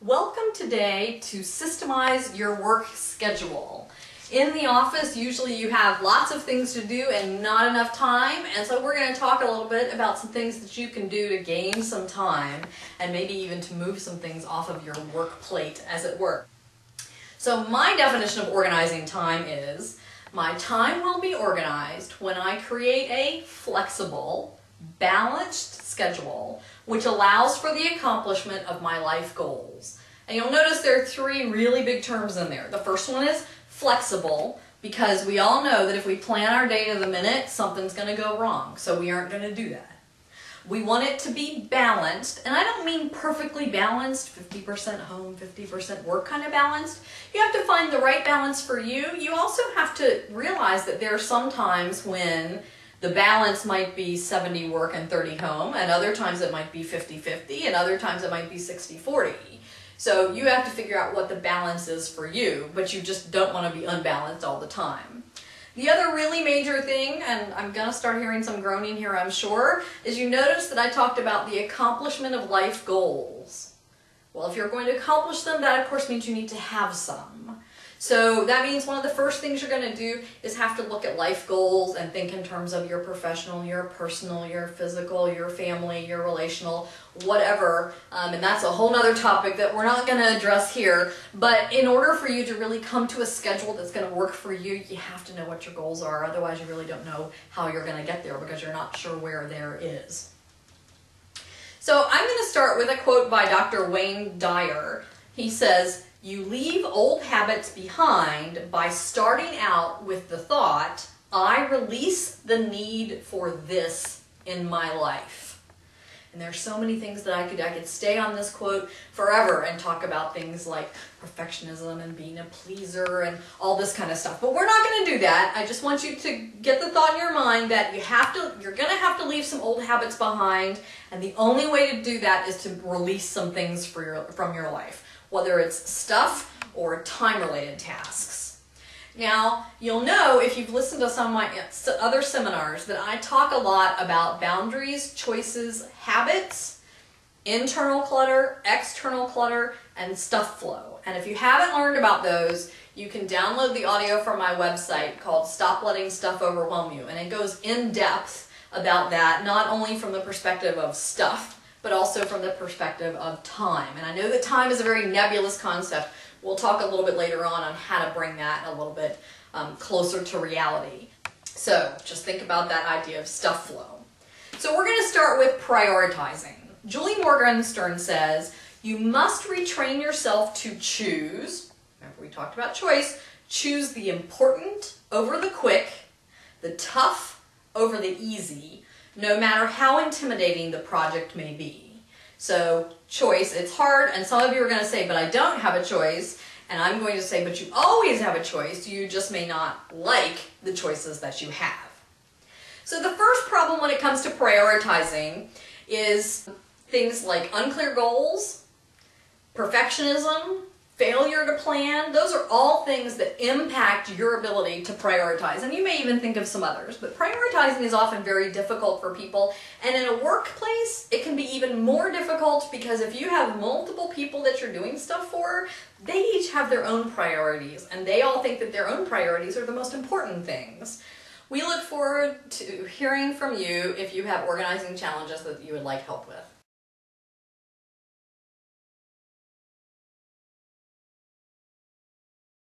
Welcome today to systemize your work schedule. In the office, usually you have lots of things to do and not enough time, and so we're going to talk a little bit about some things that you can do to gain some time and maybe even to move some things off of your work plate, as it were. So my definition of organizing time is, my time will be organized when I create a flexible, balanced schedule which allows for the accomplishment of my life goals. And you'll notice there are three really big terms in there. The first one is flexible, because we all know that if we plan our day to the minute, something's going to go wrong, so we aren't going to do that. We want it to be balanced, and I don't mean perfectly balanced, 50% home, 50% work kind of balanced. You have to find the right balance for you. You also have to realize that there are some times when the balance might be 70 work and 30 home, and other times it might be 50-50, and other times it might be 60-40. So you have to figure out what the balance is for you, but you just don't want to be unbalanced all the time. The other really major thing, and I'm going to start hearing some groaning here, I'm sure, is you notice that I talked about the accomplishment of life goals. Well, if you're going to accomplish them, that of course means you need to have some. So that means one of the first things you're going to do is have to look at life goals and think in terms of your professional, your personal, your physical, your family, your relational, whatever. And that's a whole nother topic that we're not going to address here. But in order for you to really come to a schedule that's going to work for you, you have to know what your goals are. Otherwise, you really don't know how you're going to get there because you're not sure where there is. So I'm going to start with a quote by Dr. Wayne Dyer. He says, "You leave old habits behind by starting out with the thought, I release the need for this in my life." And there's so many things that I could stay on this quote forever and talk about things like perfectionism and being a pleaser and all this kind of stuff. But we're not going to do that. I just want you to get the thought in your mind that you're going to have to leave some old habits behind, and the only way to do that is to release some things from your life, whether it's stuff or time-related tasks. Now, you'll know if you've listened to some of my other seminars that I talk a lot about boundaries, choices, habits, internal clutter, external clutter, and stuff flow. And if you haven't learned about those, you can download the audio from my website called Stop Letting Stuff Overwhelm You. And it goes in depth about that, not only from the perspective of stuff, but also from the perspective of time. And I know that time is a very nebulous concept. We'll talk a little bit later on how to bring that a little bit closer to reality. So just think about that idea of stuff flow. So we're going to start with prioritizing. Julie Morgenstern says, you must retrain yourself to choose, remember we talked about choice, choose the important over the quick, the tough over the easy, no matter how intimidating the project may be. So choice, it's hard, and some of you are going to say, but I don't have a choice, and I'm going to say, but you always have a choice, you just may not like the choices that you have. So the first problem when it comes to prioritizing is things like unclear goals, perfectionism, failure to plan. Those are all things that impact your ability to prioritize. And you may even think of some others, but prioritizing is often very difficult for people. And in a workplace, it can be even more difficult because if you have multiple people that you're doing stuff for, they each have their own priorities, and they all think that their own priorities are the most important things. We look forward to hearing from you if you have organizing challenges that you would like help with.